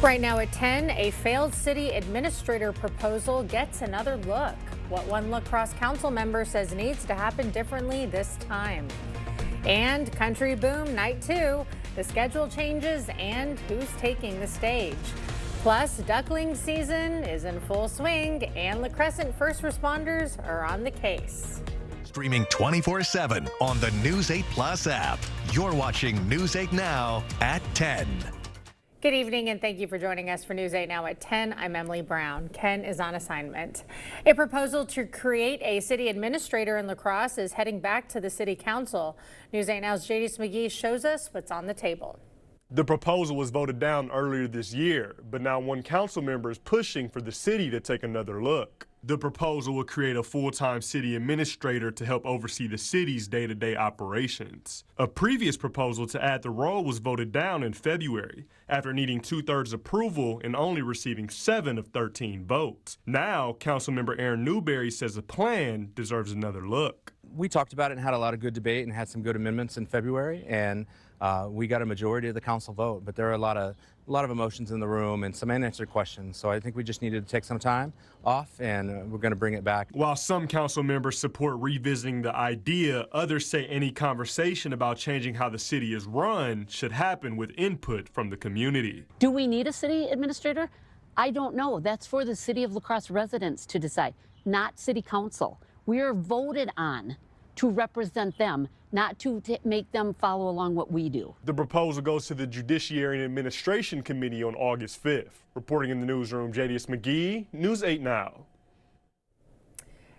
Right now at 10, a failed city administrator proposal gets another look. What one La Crosse council member says needs to happen differently this time. And Country Boom Night 2, the schedule changes and who's taking the stage. Plus, duckling season is in full swing and La Crescent first responders are on the case. Streaming 24/7 on the News 8 Plus app. You're watching News 8 Now at 10. Good evening and thank you for joining us for News 8 Now at 10. I'm Emily Brown. Ken is on assignment. A proposal to create a city administrator in La Crosse is heading back to the city council. News 8 Now's Jadis McGee shows us what's on the table. The proposal was voted down earlier this year, but now one council member is pushing for the city to take another look. The proposal will create a full-time city administrator to help oversee the city's day-to-day operations. A previous proposal to add the role was voted down in February after needing 2/3 approval and only receiving 7 of 13 votes. Now, Councilmember Aaron Newberry says the plan deserves another look. We talked about it and had a lot of good debate and had some good amendments in February, and we got a majority of the council vote, but there are a lot of emotions in the room and some unanswered questions. So I think we just needed to take some time off, and we're going to bring it back. While some council members support revisiting the idea, others say any conversation about changing how the city is run should happen with input from the community. Do we need a city administrator? I don't know. That's for the City of La Crosse residents to decide, not city council. We are voted on to represent them, not to make them follow along what we do. The proposal goes to the Judiciary and Administration Committee on August 5th. Reporting in the newsroom, Jadis McGee, News 8 Now.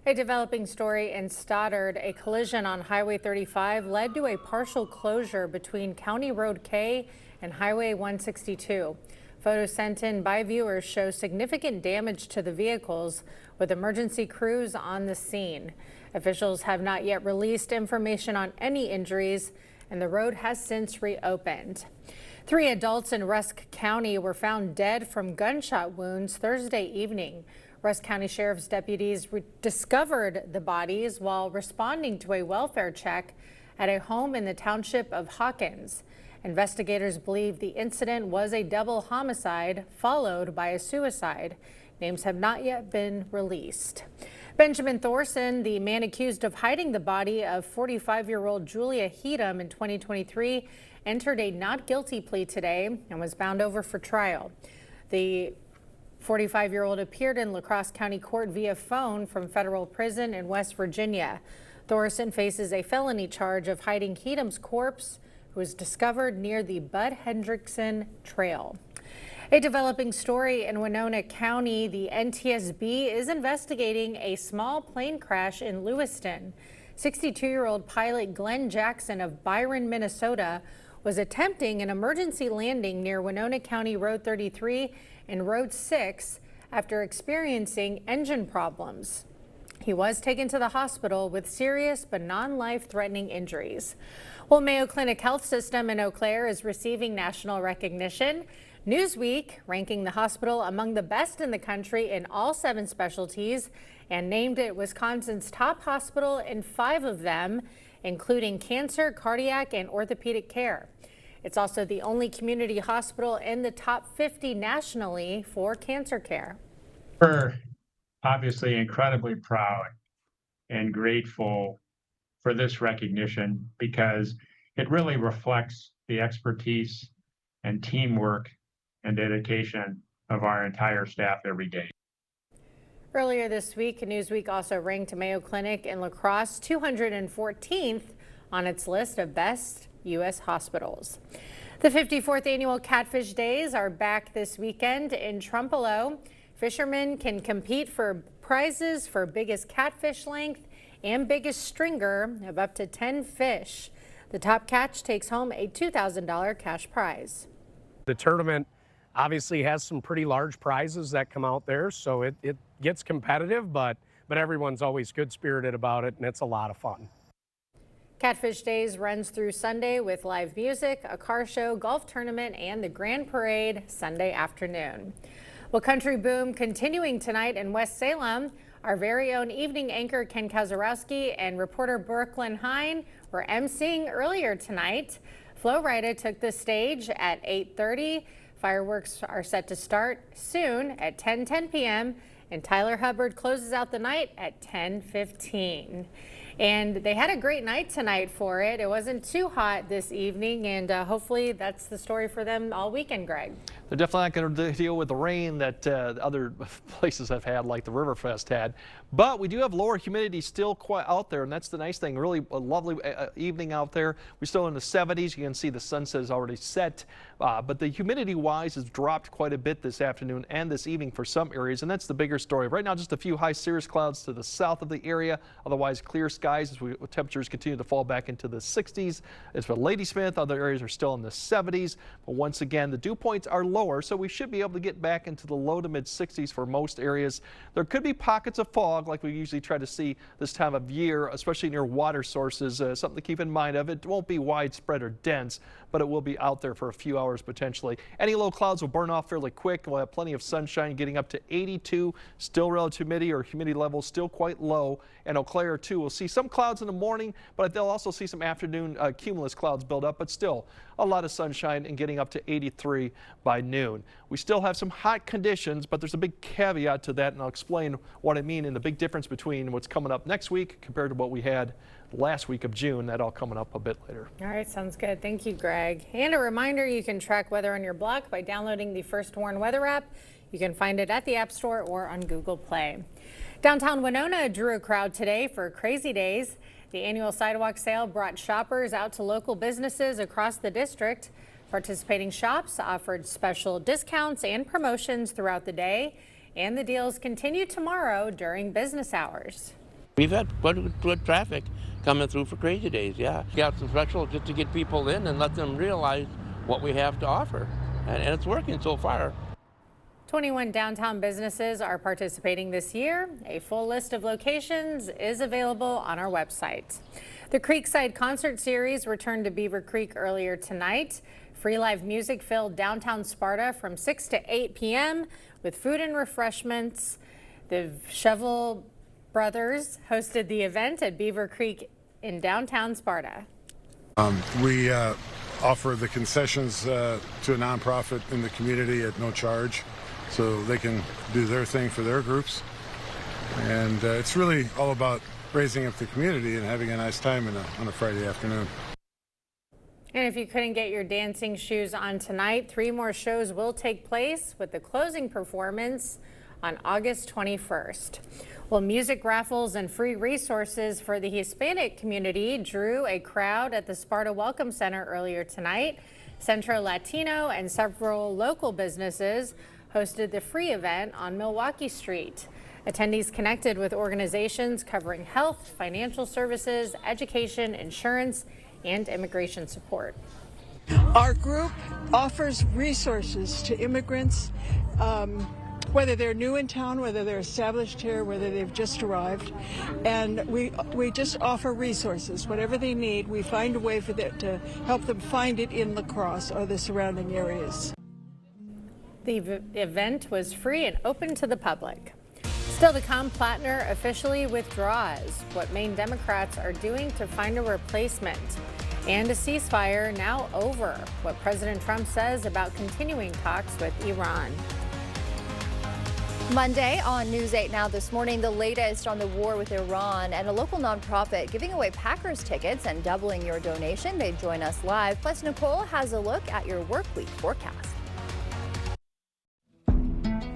A developing story in Stoddard, a collision on Highway 35 led to a partial closure between County Road K and Highway 162. Photos sent in by viewers show significant damage to the vehicles, with emergency crews on the scene. Officials have not yet released information on any injuries, and the road has since reopened. 3 adults in Rusk County were found dead from gunshot wounds Thursday evening. Rusk County Sheriff's deputies discovered the bodies while responding to a welfare check at a home in the township of Hawkins. Investigators believe the incident was a double homicide followed by a suicide. Names have not yet been released. Benjamin Thorson, the man accused of hiding the body of 45-year-old Julia Heatum in 2023, entered a not guilty plea today and was bound over for trial. The 45-year-old appeared in La Crosse County Court via phone from federal prison in West Virginia. Thorson faces a felony charge of hiding Heatum's corpse, who was discovered near the Bud Hendrickson Trail. A developing story in Winona County, the NTSB is investigating a small plane crash in Lewiston. 62-year-old pilot Glenn Jackson of Byron, Minnesota, was attempting an emergency landing near Winona County Road 33 and Road 6 after experiencing engine problems. He was taken to the hospital with serious but non-life-threatening injuries. Well, Mayo Clinic Health System in Eau Claire is receiving national recognition. Newsweek ranking the hospital among the best in the country in all 7 specialties and named it Wisconsin's top hospital in 5 of them, including cancer, cardiac, and orthopedic care. It's also the only community hospital in the top 50 nationally for cancer care. We're obviously incredibly proud and grateful for this recognition because it really reflects the expertise and teamwork and dedication of our entire staff every day. Earlier this week, Newsweek also ranked Mayo Clinic in La Crosse 214th on its list of best U.S. hospitals. The 54th annual Catfish Days are back this weekend in Trempealeau. Fishermen can compete for prizes for biggest catfish length and biggest stringer of up to 10 fish. The top catch takes home a $2,000 cash prize. The tournament obviously has some pretty large prizes that come out there, so it gets competitive, but everyone's always good-spirited about it, and it's a lot of fun. Catfish Days runs through Sunday with live music, a car show, golf tournament, and the Grand Parade Sunday afternoon. Well, Country Boom continuing tonight in West Salem. Our very own evening anchor Ken Kazarowski and reporter Brooklyn Hine were emceeing earlier tonight. Flo Rida took the stage at 8:30. Fireworks are set to start soon at 10:10 p.m. and Tyler Hubbard closes out the night at 10:15. And they had a great night tonight for it. It wasn't too hot this evening, and hopefully that's the story for them all weekend, Greg. They're definitely not going to deal with the rain that other places have had, like the Riverfest had. But we do have lower humidity still quite out there, and that's the nice thing. Really a lovely evening out there. We're still in the 70s. You can see the sunset has already set, but the humidity-wise has dropped quite a bit this afternoon and this evening for some areas, and that's the bigger story. Right now, just a few high cirrus clouds to the south of the area. Otherwise, clear skies as temperatures continue to fall back into the 60s. As for Ladysmith, other areas are still in the 70s. But once again, the dew points are lower, so we should be able to get back into the low to mid 60s for most areas. There could be pockets of fog like we usually try to see this time of year, especially near water sources. Something to keep in mind of. It won't be widespread or dense, but it will be out there for a few hours potentially. Any low clouds will burn off fairly quick. We'll have plenty of sunshine getting up to 82. Still relative humidity or humidity levels still quite low. And Eau Claire too. We'll see some clouds in the morning, but they'll also see some afternoon cumulus clouds build up, but still a lot of sunshine and getting up to 83 by noon. We still have some hot conditions, but there's a big caveat to that, and I'll explain what I mean and the big difference between what's coming up next week compared to what we had last week of June. That all coming up a bit later. All right, sounds good. Thank you, Greg. And a reminder, you can track weather on your block by downloading the First Warn weather app. You can find it at the App Store or on Google Play. Downtown Winona drew a crowd today for Crazy Days. The annual sidewalk sale brought shoppers out to local businesses across the district. Participating shops offered special discounts and promotions throughout the day, and the deals continue tomorrow during business hours. We've had good traffic coming through for Crazy Days, yeah. Got some special just to get people in and let them realize what we have to offer, and it's working so far. 21 downtown businesses are participating this year. A full list of locations is available on our website. The Creekside Concert Series returned to Beaver Creek earlier tonight. Free live music filled downtown Sparta from 6 to 8 p.m. with food and refreshments. The Shovel Brothers hosted the event at Beaver Creek in downtown Sparta. We offer the concessions to a nonprofit in the community at no charge, so they can do their thing for their groups. And it's really all about raising up the community and having a nice time on a Friday afternoon. And if you couldn't get your dancing shoes on tonight, 3 more shows will take place with the closing performance on August 21st. Well, music raffles and free resources for the Hispanic community drew a crowd at the Sparta Welcome Center earlier tonight. Centro Latino and several local businesses hosted the free event on Milwaukee Street. Attendees connected with organizations covering health, financial services, education, insurance, and immigration support. Our group offers resources to immigrants, whether they're new in town, whether they're established here, whether they've just arrived, and we just offer resources. Whatever they need, we find a way for them to help them find it in La Crosse or the surrounding areas. The event was free and open to the public. Still to come, Plattner officially withdraws, what Maine Democrats are doing to find a replacement, and a ceasefire now over, what President Trump says about continuing talks with Iran. Monday on News 8 Now this morning, the latest on the war with Iran and a local nonprofit giving away Packers tickets and doubling your donation. They join us live. Plus, Nicole has a look at your work week forecast.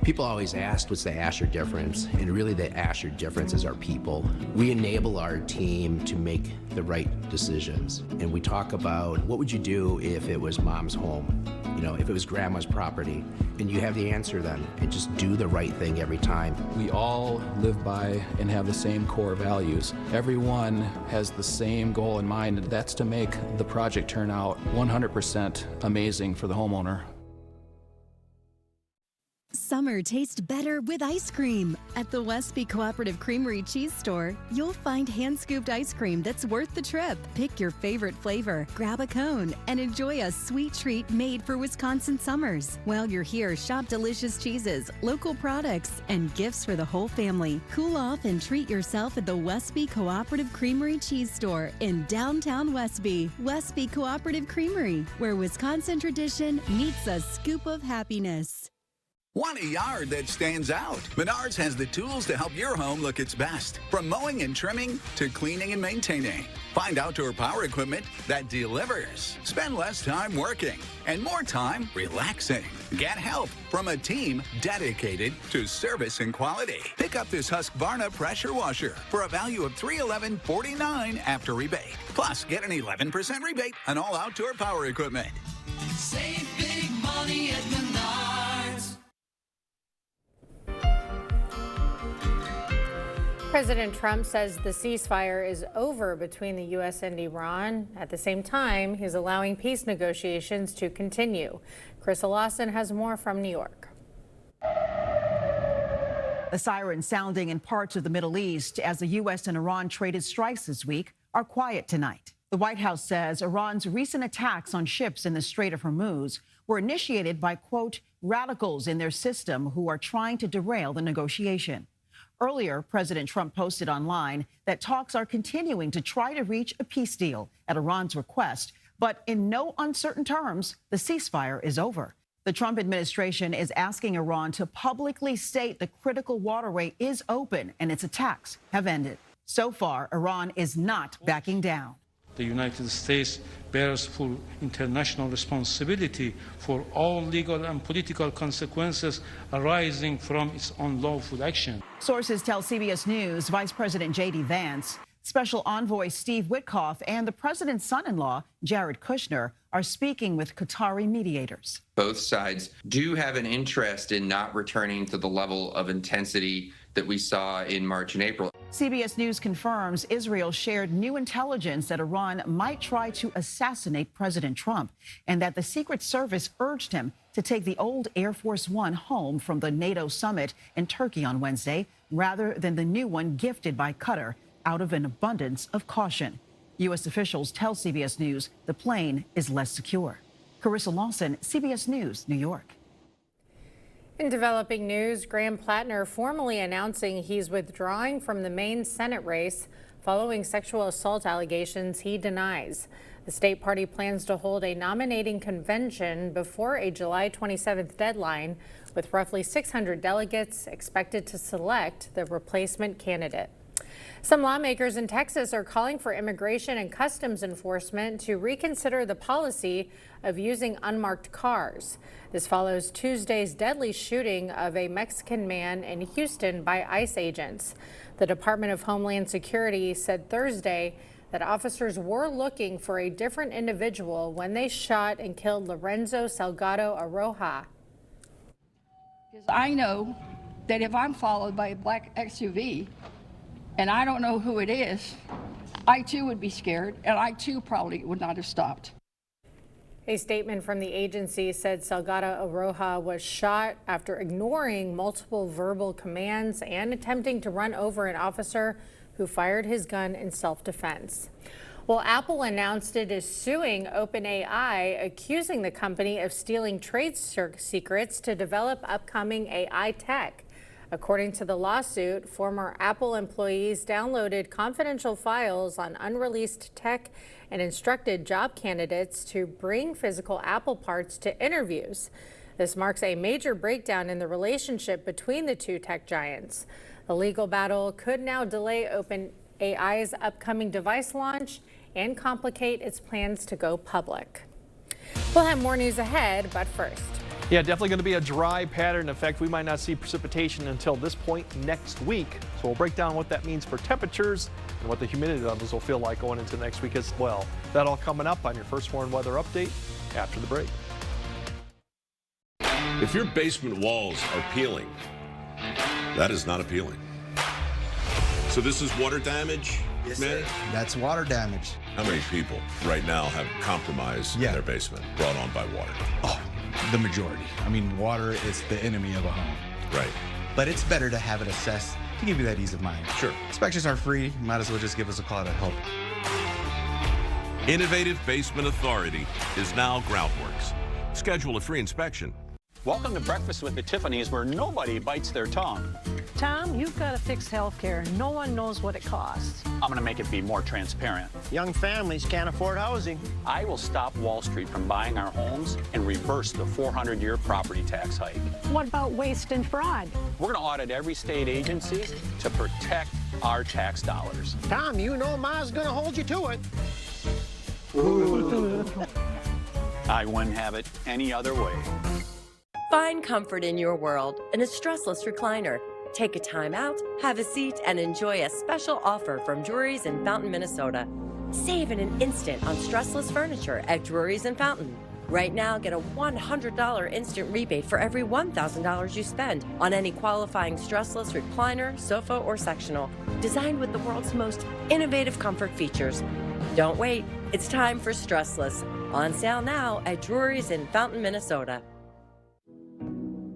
People always ask what's the Asher difference, and really the Asher difference is our people. We enable our team to make the right decisions, and we talk about what would you do if it was mom's home, you know, if it was grandma's property, and you have the answer then, and just do the right thing every time. We all live by and have the same core values. Everyone has the same goal in mind, and that's to make the project turn out 100% amazing for the homeowner. Summer tastes better with ice cream. At the Westby Cooperative Creamery Cheese Store, you'll find hand-scooped ice cream that's worth the trip. Pick your favorite flavor, grab a cone, and enjoy a sweet treat made for Wisconsin summers. While you're here, shop delicious cheeses, local products, and gifts for the whole family. Cool off and treat yourself at the Westby Cooperative Creamery Cheese Store in downtown Westby. Westby Cooperative Creamery, where Wisconsin tradition meets a scoop of happiness. Want a yard that stands out? Menards has the tools to help your home look its best. From mowing and trimming to cleaning and maintaining. Find outdoor power equipment that delivers. Spend less time working and more time relaxing. Get help from a team dedicated to service and quality. Pick up this Husqvarna pressure washer for a value of $311.49 after rebate. Plus, get an 11% rebate on all outdoor power equipment. Save big money at Menards. President Trump says the ceasefire is over between the U.S. and Iran. At the same time, he's allowing peace negotiations to continue. Carissa Lawson has more from New York. The sirens sounding in parts of the Middle East as the U.S. and Iran traded strikes this week are quiet tonight. The White House says Iran's recent attacks on ships in the Strait of Hormuz were initiated by, quote, radicals in their system who are trying to derail the negotiation. Earlier, President Trump posted online that talks are continuing to try to reach a peace deal at Iran's request, but in no uncertain terms, the ceasefire is over. The Trump administration is asking Iran to publicly state the critical waterway is open and its attacks have ended. So far, Iran is not backing down. The United States bears full international responsibility for all legal and political consequences arising from its unlawful action. Sources tell CBS News Vice President J.D. Vance, Special Envoy Steve Witkoff, and the president's son-in-law, Jared Kushner, are speaking with Qatari mediators. Both sides do have an interest in not returning to the level of intensity that we saw in March and April. CBS News confirms Israel shared new intelligence that Iran might try to assassinate President Trump and that the Secret Service urged him to take the old Air Force One home from the NATO summit in Turkey on Wednesday rather than the new one gifted by Qatar out of an abundance of caution. U.S. officials tell CBS News the plane is less secure. Carissa Lawson, CBS News, New York. In developing news, Graham Plattner formally announcing he's withdrawing from the Maine Senate race following sexual assault allegations he denies. The state party plans to hold a nominating convention before a July 27th deadline, with roughly 600 delegates expected to select the replacement candidate. Some lawmakers in Texas are calling for Immigration and Customs Enforcement to reconsider the policy of using unmarked cars. This follows Tuesday's deadly shooting of a Mexican man in Houston by ICE agents. The Department of Homeland Security said Thursday that officers were looking for a different individual when they shot and killed Lorenzo Salgado Aroja. Because I know that if I'm followed by a black SUV, and I don't know who it is, I too would be scared, and I too probably would not have stopped. A statement from the agency said Salgado Aroja was shot after ignoring multiple verbal commands and attempting to run over an officer who fired his gun in self-defense. Well, Apple announced it is suing OpenAI, accusing the company of stealing trade secrets to develop upcoming AI tech. According to the lawsuit, former Apple employees downloaded confidential files on unreleased tech and instructed job candidates to bring physical Apple parts to interviews. This marks a major breakdown in the relationship between the two tech giants. The legal battle could now delay OpenAI's upcoming device launch and complicate its plans to go public. We'll have more news ahead, but first. Yeah, definitely going to be a dry pattern. In fact, we might not see precipitation until this point next week. So we'll break down what that means for temperatures and what the humidity levels will feel like going into next week as well. That all coming up on your First Warn Weather Update after the break. If your basement walls are peeling, that is not appealing. So this is water damage? Yes, sir. That's water damage. How many people right now have compromise in their basement brought on by water? Oh, the majority. I mean, water is the enemy of a home. Right. But it's better to have it assessed to give you that ease of mind. Sure. Inspections are free. You might as well just give us a call to help. Innovative Basement Authority is now Groundworks. Schedule a free inspection. Welcome to Breakfast with the Tiffanys, where nobody bites their tongue. Tom, you've got to fix healthcare. No one knows what it costs. I'm going to make it be more transparent. Young families can't afford housing. I will stop Wall Street from buying our homes and reverse the 400-year property tax hike. What about waste and fraud? We're going to audit every state agency to protect our tax dollars. Tom, you know Ma's going to hold you to it. I wouldn't have it any other way. Find comfort in your world in a stressless recliner. Take a time out, have a seat, and enjoy a special offer from Drury's in Fountain, Minnesota. Save in an instant on stressless furniture at Drury's in Fountain. Right now, get a $100 instant rebate for every $1,000 you spend on any qualifying stressless recliner, sofa, or sectional, designed with the world's most innovative comfort features. Don't wait. It's time for Stressless. On sale now at Drury's in Fountain, Minnesota.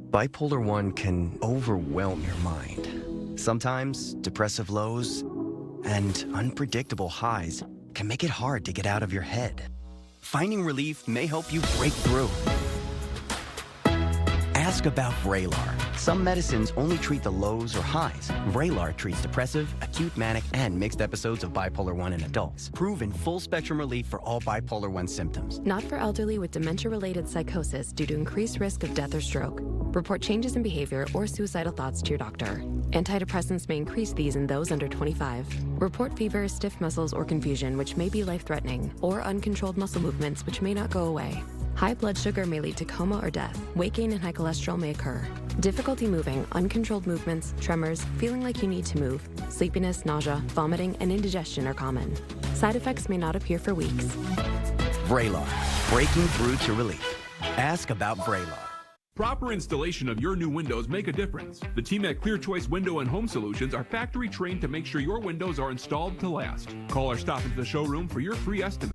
Bipolar 1 can overwhelm your mind. Sometimes depressive lows and unpredictable highs can make it hard to get out of your head. Finding relief may help you break through. Ask about Vraylar. Some medicines only treat the lows or highs. Vraylar treats depressive, acute manic, and mixed episodes of bipolar 1 in adults. Proven full-spectrum relief for all bipolar 1 symptoms. Not for elderly with dementia-related psychosis due to increased risk of death or stroke. Report changes in behavior or suicidal thoughts to your doctor. Antidepressants may increase these in those under 25. Report fever, stiff muscles, or confusion, which may be life-threatening, or uncontrolled muscle movements, which may not go away. High blood sugar may lead to coma or death. Weight gain and high cholesterol may occur. Difficulty moving, uncontrolled movements, tremors, feeling like you need to move, sleepiness, nausea, vomiting, and indigestion are common. Side effects may not appear for weeks. Vraylar. Breaking through to relief. Ask about Vraylar. Proper installation of your new windows make a difference. The team at Clear Choice Window and Home Solutions are factory trained to make sure your windows are installed to last. Call or stop into the showroom for your free estimate.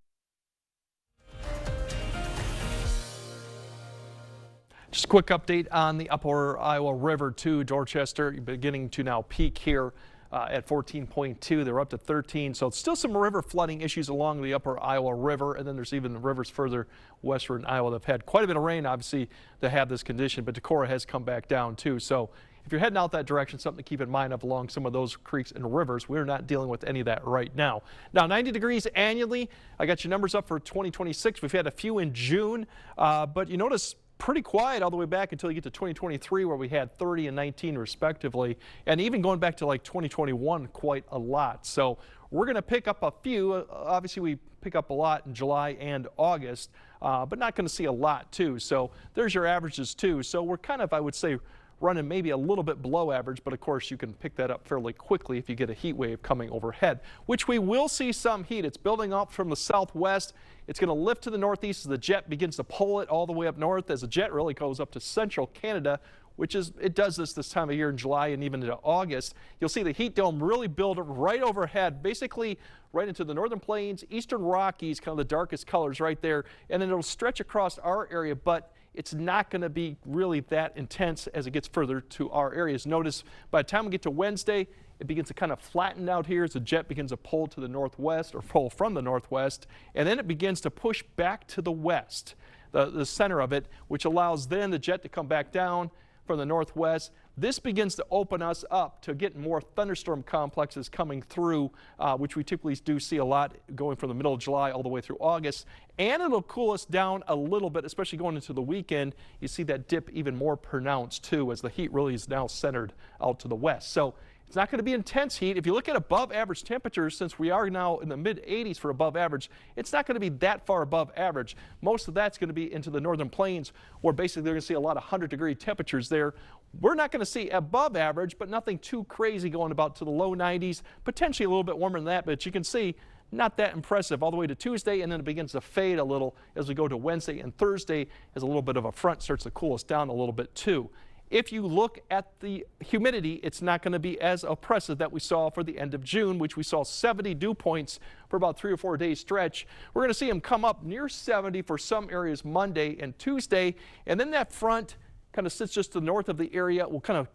Just a quick update on the upper Iowa River to Dorchester, beginning to now peak here at 14.2. They're up to 13, so it's still some river flooding issues along the upper Iowa River, and then there's even the rivers further westward in Iowa that have had quite a bit of rain, obviously, to have this condition, but Decorah has come back down too. So if you're heading out that direction, something to keep in mind of along some of those creeks and rivers. We're not dealing with any of that right now. Now, 90 degrees annually. I got your numbers up for 2026. We've had a few in June, but you notice pretty quiet all the way back until you get to 2023, where we had 30 and 19 respectively, and even going back to like 2021 quite a lot. So we're going to pick up a few. Obviously we pick up a lot in July and August, but not going to see a lot too. So there's your averages too. So we're kind of, I would say, running maybe a little bit below average, but of course you can pick that up fairly quickly if you get a heat wave coming overhead, which we will see some heat. It's building up from the southwest. It's going to lift to the northeast as the jet begins to pull it all the way up north, as the jet really goes up to central Canada, which is, it does this time of year in July and even into August. You'll see the heat dome really build right overhead, basically right into the northern plains, eastern Rockies, kind of the darkest colors right there, and then it'll stretch across our area, but it's not going to be really that intense as it gets further to our areas. Notice by the time we get to Wednesday, it begins to kind of flatten out here as the jet begins to pull to the northwest, or pull from the northwest, and then it begins to push back to the west, the center of it, which allows then the jet to come back down from the northwest. This begins to open us up to get more thunderstorm complexes coming through, which we typically do see a lot going from the middle of July all the way through August. And it'll cool us down a little bit, especially going into the weekend. You see that dip even more pronounced too, as the heat really is now centered out to the west. So it's not going to be intense heat. If you look at above average temperatures, since we are now in the mid 80s for above average, it's not going to be that far above average. Most of that's going to be into the northern plains, where basically they're going to see a lot of 100-degree temperatures there. We're not going to see above average, but nothing too crazy, going about to the low 90s, potentially a little bit warmer than that, but you can see not that impressive all the way to Tuesday, and then it begins to fade a little as we go to Wednesday and Thursday, as a little bit of a front starts to cool us down a little bit too. If you look at the humidity, it's not going to be as oppressive that we saw for the end of June, which we saw 70 dew points for about 3 or 4 days stretch. We're going to see them come up near 70 for some areas Monday and Tuesday, and then that front kind of sits just to the north of the area. Will kind of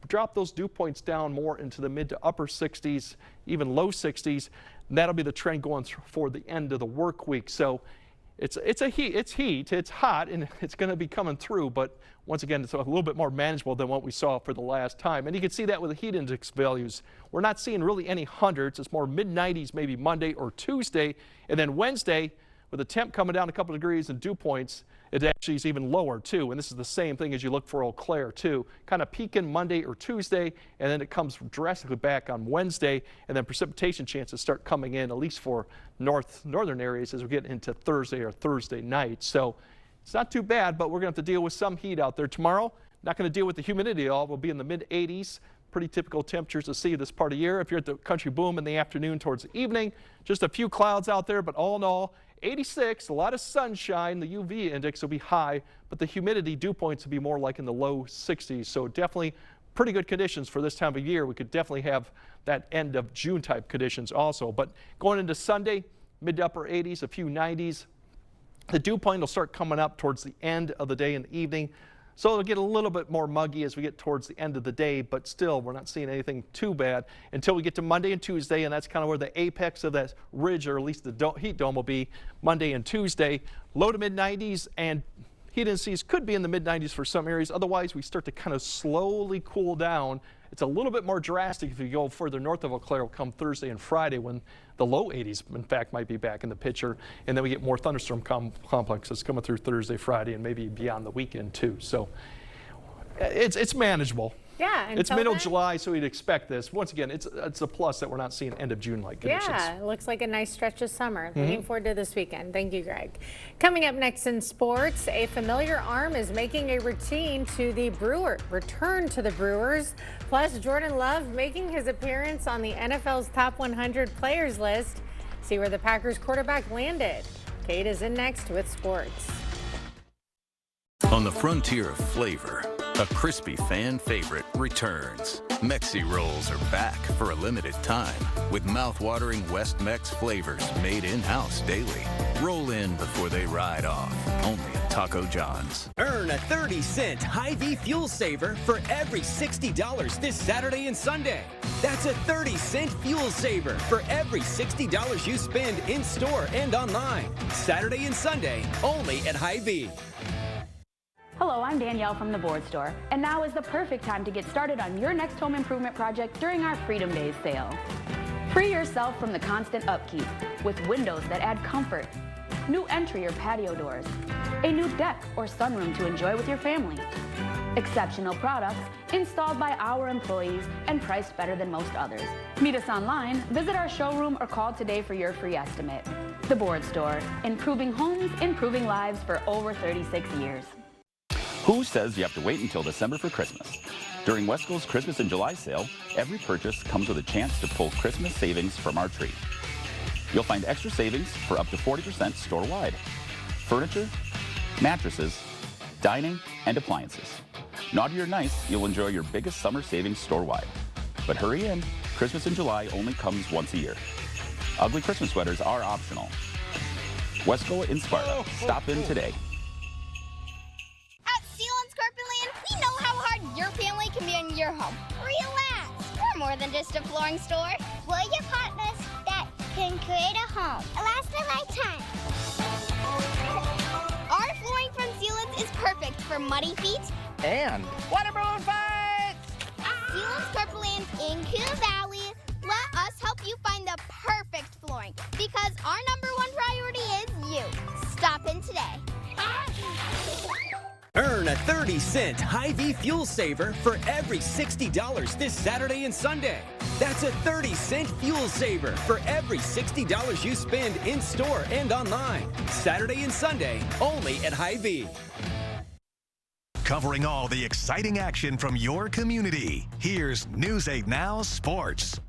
drop those dew points down more into the mid to upper 60s, even low 60s. And that'll be the trend going for the end of the work week. So it's heat, it's hot, and it's going to be coming through, but once again, it's a little bit more manageable than what we saw for the last time. And you can see that with the heat index values. We're not seeing really any hundreds. It's more mid-90s maybe Monday or Tuesday, and then Wednesday, with the temp coming down a couple degrees and dew points, it actually is even lower too. And this is the same thing as you look for Eau Claire too. Kind of peaking Monday or Tuesday, and then it comes drastically back on Wednesday, and then precipitation chances start coming in, at least for northern areas, as we get into Thursday or Thursday night. So it's not too bad, but we're going to have to deal with some heat out there tomorrow. Not going to deal with the humidity at all. We'll be in the mid 80s. Pretty typical temperatures to see this part of the year. If you're at the Country Boom in the afternoon towards the evening, just a few clouds out there, but all in all, 86, a lot of sunshine. The UV index will be high, but the humidity dew points will be more like in the low 60s. So definitely pretty good conditions for this time of year. We could definitely have that end of June type conditions also. But going into Sunday, mid to upper 80s, a few 90s. The dew point will start coming up towards the end of the day and the evening. So it'll get a little bit more muggy as we get towards the end of the day, but still we're not seeing anything too bad until we get to Monday and Tuesday, and that's kind of where the apex of that ridge, or at least the heat dome, will be Monday and Tuesday. Low to mid 90s, and heat indices could be in the mid 90s for some areas. Otherwise, we start to kind of slowly cool down. It's a little bit more drastic if you go further north of Eau Claire come Thursday and Friday, when the low 80s, in fact, might be back in the picture. And then we get more thunderstorm complexes coming through Thursday, Friday, and maybe beyond the weekend too. So it's manageable. Yeah. It's middle of July, so we'd expect this. Once again, it's a plus that we're not seeing end of June-like conditions. Yeah, it looks like a nice stretch of summer. Looking forward to this weekend. Thank you, Greg. Coming up next in sports, a familiar arm is making a return to the Brewers. Plus, Jordan Love making his appearance on the NFL's top 100 players list. See where the Packers quarterback landed. Kate is in next with sports. On the frontier of flavor, a crispy fan favorite returns. Mexi Rolls are back for a limited time with mouth-watering West Mex flavors made in-house daily. Roll in before they ride off, only at Taco John's. Earn a 30-cent Hy-Vee fuel saver for every $60 this Saturday and Sunday. That's a 30-cent fuel saver for every $60 you spend in-store and online. Saturday and Sunday, only at Hy-Vee. Hello, I'm Danielle from the Board Store, and now is the perfect time to get started on your next home improvement project during our Freedom Days sale. Free yourself from the constant upkeep with windows that add comfort, new entry or patio doors, a new deck or sunroom to enjoy with your family. Exceptional products installed by our employees and priced better than most others. Meet us online, visit our showroom, or call today for your free estimate. The Board Store, improving homes, improving lives for over 36 years. Who says you have to wait until December for Christmas? During Wesco's Christmas in July sale, every purchase comes with a chance to pull Christmas savings from our tree. You'll find extra savings for up to 40% store-wide. Furniture, mattresses, dining, and appliances. Naughty or nice, you'll enjoy your biggest summer savings store-wide. But hurry in, Christmas in July only comes once a year. Ugly Christmas sweaters are optional. Wesco in Sparta. Stop in today. We know how hard your family can be in your home. Relax. We're more than just a flooring store. We're your partners that can create a home. Last a lifetime. Our flooring from Sealants is perfect for muddy feet and water balloon fights. Sealants Corporland in Coon Valley. Let us help you find the perfect flooring because our #1 priority is you. Stop in today. Earn a 30-cent Hy-Vee fuel saver for every $60 this Saturday and Sunday. That's a 30-cent fuel saver for every $60 you spend in-store and online. Saturday and Sunday, only at Hy-Vee. Covering all the exciting action from your community, here's News 8 Now Sports.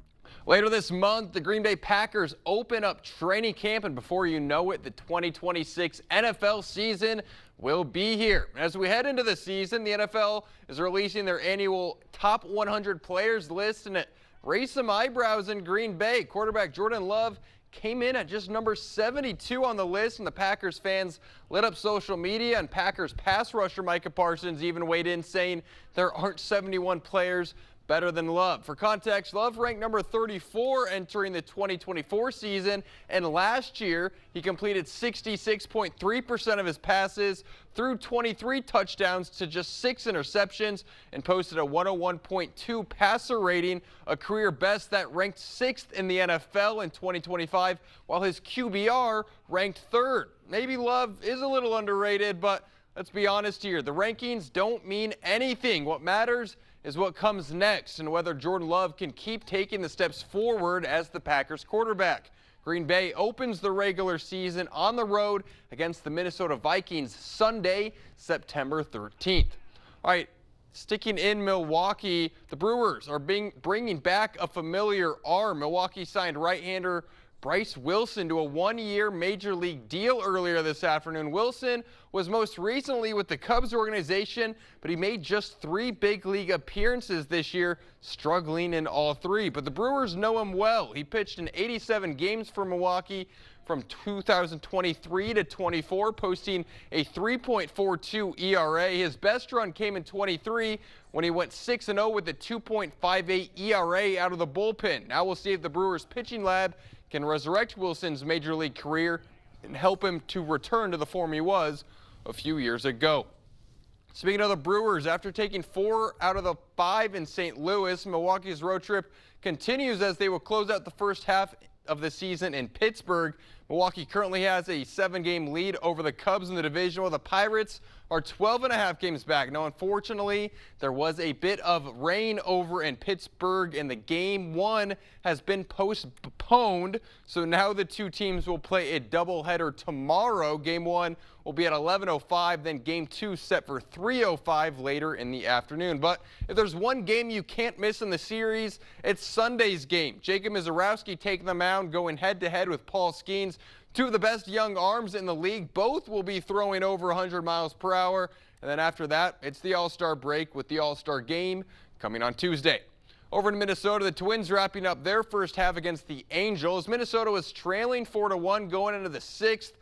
Later this month, the Green Bay Packers open up training camp, and before you know it, the 2026 NFL season will be here. As we head into the season, the NFL is releasing their annual top 100 players list, and it raised some eyebrows in Green Bay. Quarterback Jordan Love came in at just number 72 on the list, and the Packers fans lit up social media, and Packers pass rusher Micah Parsons even weighed in, saying there aren't 71 players better than Love. For context, Love ranked number 34 entering the 2024 season, and last year he completed 66.3% of his passes, threw 23 touchdowns to just 6 interceptions, and posted a 101.2 passer rating, a career best that ranked 6th in the NFL in 2025, while his QBR ranked 3rd. Maybe Love is a little underrated, but let's be honest here. The rankings don't mean anything. What matters is what comes next and whether Jordan Love can keep taking the steps forward as the Packers quarterback. Green Bay opens the regular season on the road against the Minnesota Vikings Sunday, September 13th. All right, sticking in Milwaukee, the Brewers are bringing back a familiar arm. Milwaukee signed right-hander Bryce Wilson to a one-year Major League deal earlier this afternoon. Wilson was most recently with the Cubs organization, but he made just 3 big league appearances this year, struggling in all 3. But the Brewers know him well. He pitched in 87 games for Milwaukee from 2023 to 24, posting a 3.42 ERA. His best run came in 23 when he went 6-0 with a 2.58 ERA out of the bullpen. Now we'll see if the Brewers pitching lab can resurrect Wilson's Major League career and help him to return to the form he was a few years ago. Speaking of the Brewers, after taking 4 out of the 5 in St. Louis, Milwaukee's road trip continues as they will close out the first half of the season in Pittsburgh. Milwaukee currently has a 7-game lead over the Cubs in the division, while the Pirates are 12.5 games back. Now, unfortunately, there was a bit of rain over in Pittsburgh, and the Game 1 has been postponed. So now the two teams will play a doubleheader tomorrow. Game 1 will be at 11:05, then Game 2 set for 3:05 later in the afternoon. But if there's one game you can't miss in the series, it's Sunday's game. Jacob Misiorowski taking the mound, going head-to-head with Paul Skeens. 2 of the best young arms in the league. Both will be throwing over 100 miles per hour. And then after that, it's the All-Star break with the All-Star game coming on Tuesday. Over in Minnesota, the Twins wrapping up their first half against the Angels. Minnesota was trailing 4-1 going into the 6th.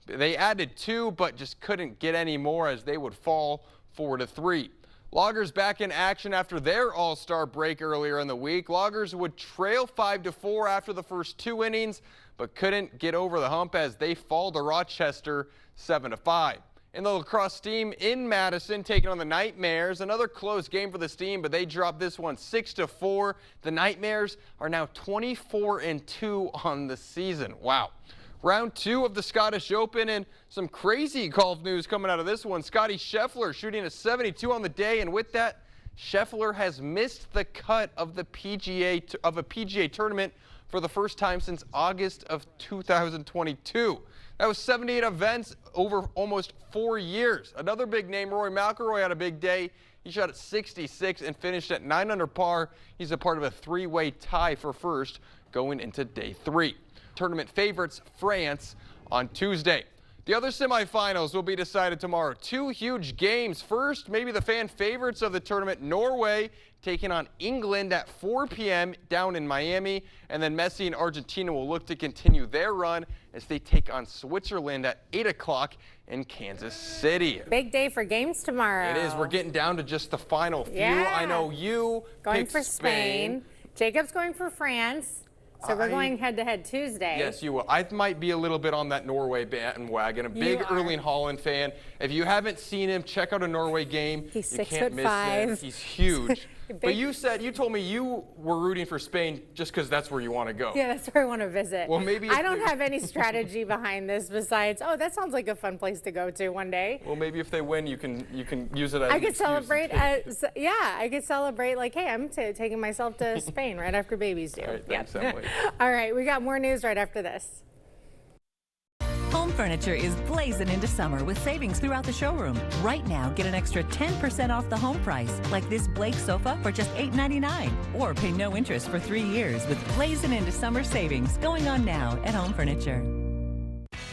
They added 2, but just couldn't get any more as they would fall 4-3. Loggers back in action after their All-Star break earlier in the week. Loggers would trail 5-4 after the first 2 innings, but couldn't get over the hump as they fall to Rochester 7-5. In the lacrosse team in Madison, taking on the Nightmares. Another close game for this team, but they dropped this one 6-4. The Nightmares are now 24-2 on the season. Wow. Round 2 of the Scottish Open, and some crazy golf news coming out of this one. Scottie Scheffler shooting a 72 on the day, and with that, Scheffler has missed the cut of the PGA tournament for the first time since August of 2022. That was 78 events over almost 4 years. Another big name, Rory McIlroy, had a big day. He shot at 66 and finished at 9 under par. He's a part of a 3-way tie for first going into day 3. Tournament favorites, France, on Tuesday. The other semifinals will be decided tomorrow. 2 huge games. First, maybe the fan favorites of the tournament, Norway, taking on England at 4 p.m. down in Miami. And then Messi and Argentina will look to continue their run as they take on Switzerland at 8 o'clock in Kansas City. Big day for games tomorrow. It is. We're getting down to just the final few. Yeah. I know you going picked for Spain. Jacob's going for France. So we're going head-to-head Tuesday. Yes, you will. I might be a little bit on that Norway bandwagon. A big Erling Haaland fan. If you haven't seen him, check out a Norway game. He's you can't miss 6'5". him. He's huge. But you told me you were rooting for Spain just because that's where you want to go. Yeah, that's where I want to visit. Well, maybe I don't have any strategy behind this besides, oh, that sounds like a fun place to go to one day. Well, maybe if they win, you can use it as I could celebrate I could celebrate like, hey, I'm taking myself to Spain right after babies do. All right, thanks, Emily. All right, we got more news right after this. Home Furniture is blazing into summer with savings throughout the showroom. Right now, get an extra 10% off the home price, like this Blake sofa for just $8.99. Or pay no interest for 3 years with blazing into summer savings going on now at Home Furniture.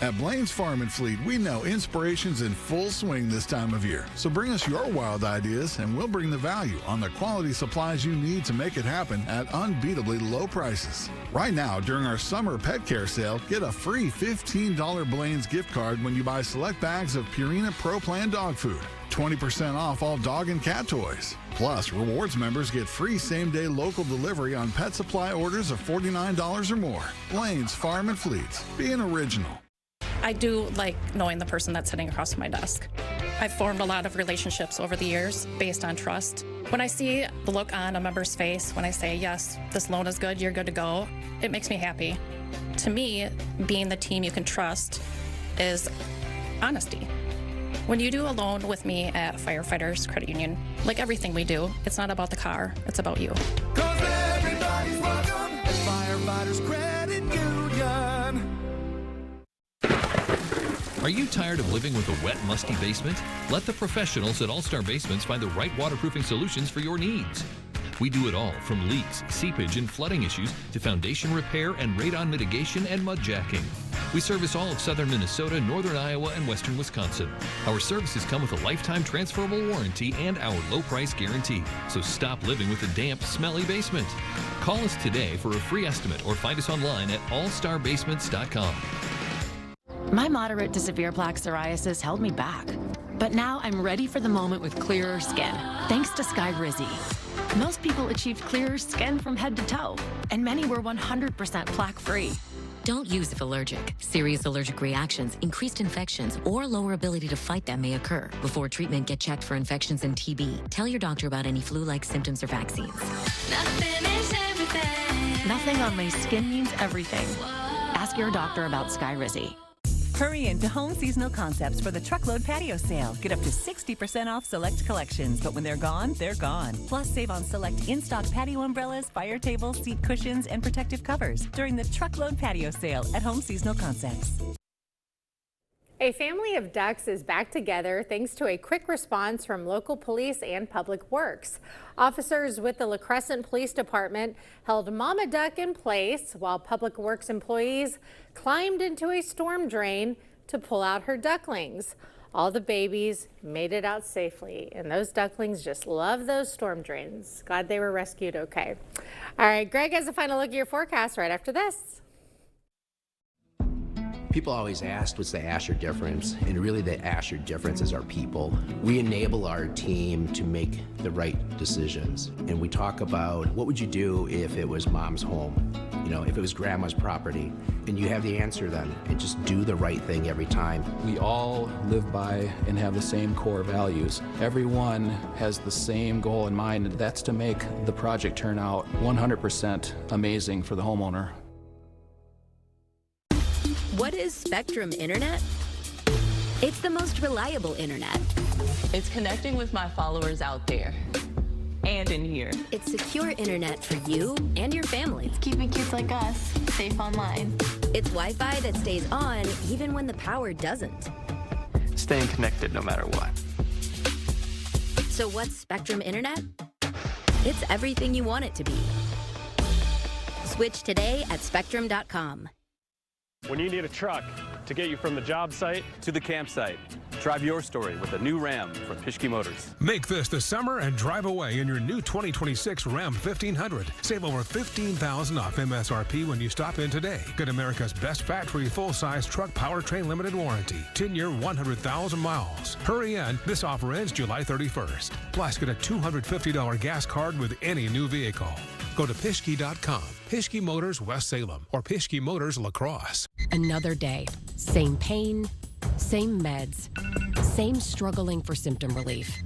At Blaine's Farm and Fleet, we know inspiration's in full swing this time of year. So bring us your wild ideas and we'll bring the value on the quality supplies you need to make it happen at unbeatably low prices. Right now, during our summer pet care sale, get a free $15 Blaine's gift card when you buy select bags of Purina Pro Plan dog food. 20% off all dog and cat toys. Plus, rewards members get free same-day local delivery on pet supply orders of $49 or more. Blaine's Farm and Fleet. Be an original. I do like knowing the person that's sitting across from my desk. I've formed a lot of relationships over the years based on trust. When I see the look on a member's face when I say, yes, this loan is good, you're good to go, it makes me happy. To me, being the team you can trust is honesty. When you do a loan with me at Firefighters Credit Union, like everything we do, it's not about the car, it's about you. 'Cause everybody's welcome at Firefighters Credit Union. Are you tired of living with a wet, musty basement? Let the professionals at All Star Basements find the right waterproofing solutions for your needs. We do it all, from leaks, seepage, and flooding issues to foundation repair and radon mitigation and mud jacking. We service all of southern Minnesota, northern Iowa, and western Wisconsin. Our services come with a lifetime transferable warranty and our low price guarantee. So stop living with a damp, smelly basement. Call us today for a free estimate or find us online at allstarbasements.com. My moderate to severe plaque psoriasis held me back. But now I'm ready for the moment with clearer skin, thanks to Skyrizi. Most people achieved clearer skin from head to toe, and many were 100% plaque-free. Don't use if allergic. Serious allergic reactions, increased infections, or lower ability to fight them may occur. Before treatment, get checked for infections and TB. Tell your doctor about any flu-like symptoms or vaccines. Nothing is everything. Nothing on my skin means everything. Ask your doctor about Skyrizi. Hurry into Home Seasonal Concepts for the Truckload Patio Sale. Get up to 60% off select collections, but when they're gone, they're gone. Plus, save on select in-stock patio umbrellas, fire tables, seat cushions, and protective covers during the Truckload Patio Sale at Home Seasonal Concepts. A family of ducks is back together thanks to a quick response from local police and Public Works. Officers with the La Crescent Police Department held Mama Duck in place while Public Works employees climbed into a storm drain to pull out her ducklings. All the babies made it out safely, and those ducklings just love those storm drains. Glad they were rescued okay. All right, Greg has a final look at your forecast right after this. People always ask what's the Asher difference, and really the Asher difference is our people. We enable our team to make the right decisions, and we talk about what would you do if it was mom's home, you know, if it was grandma's property, and you have the answer then, and just do the right thing every time. We all live by and have the same core values. Everyone has the same goal in mind, and that's to make the project turn out 100% amazing for the homeowner. What is Spectrum Internet? It's the most reliable internet. It's connecting with my followers out there and in here. It's secure internet for you and your family. It's keeping kids like us safe online. It's Wi-Fi that stays on even when the power doesn't. Staying connected no matter what. So what's Spectrum Internet? It's everything you want it to be. Switch today at spectrum.com. When you need a truck to get you from the job site to the campsite, drive your story with a new Ram from Pischke Motors. Make this the summer and drive away in your new 2026 Ram 1500. Save over $15,000 off MSRP when you stop in today. Get America's best factory full-size truck powertrain limited warranty. 10-year, 100,000 miles. Hurry in. This offer ends July 31st. Plus, get a $250 gas card with any new vehicle. Go to Pischke.com, Pischke Motors West Salem, or Pischke Motors La Crosse. Another day. Same pain, same meds, same struggling for symptom relief.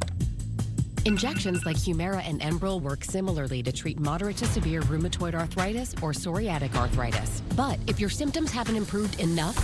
Injections like Humira and Enbrel work similarly to treat moderate to severe rheumatoid arthritis or psoriatic arthritis. But if your symptoms haven't improved enough,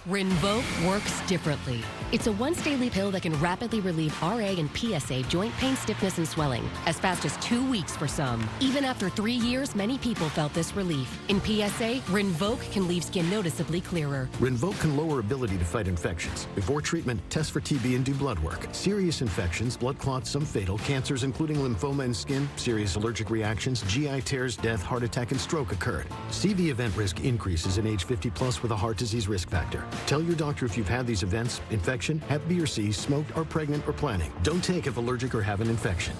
Rinvoq works differently. It's a once-daily pill that can rapidly relieve RA and PSA joint pain, stiffness, and swelling as fast as 2 weeks for some. Even after 3 years, many people felt this relief. In PSA, Rinvoq can leave skin noticeably clearer. Rinvoq can lower ability to fight infections. Before treatment, test for TB and do blood work. Serious infections, blood clots, some fatal, cancers including lymphoma and skin, serious allergic reactions, GI tears, death, heart attack, and stroke occurred. CV event risk increases in age 50 plus with a heart disease risk factor. Tell your doctor if you've had these events, infection, Hep B or C, smoked, are pregnant or planning. Don't take if allergic or have an infection.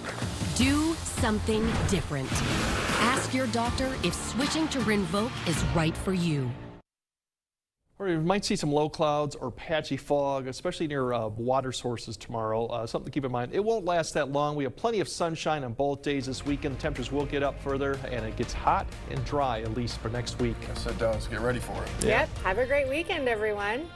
Do something different. Ask your doctor if switching to Rinvoq is right for you. Or you might see some low clouds or patchy fog, especially near water sources tomorrow. Something to keep in mind. It won't last that long. We have plenty of sunshine on both days this weekend. The temperatures will get up further, and it gets hot and dry, at least for next week. Yes, it does. Get ready for it. Yep. Have a great weekend, everyone.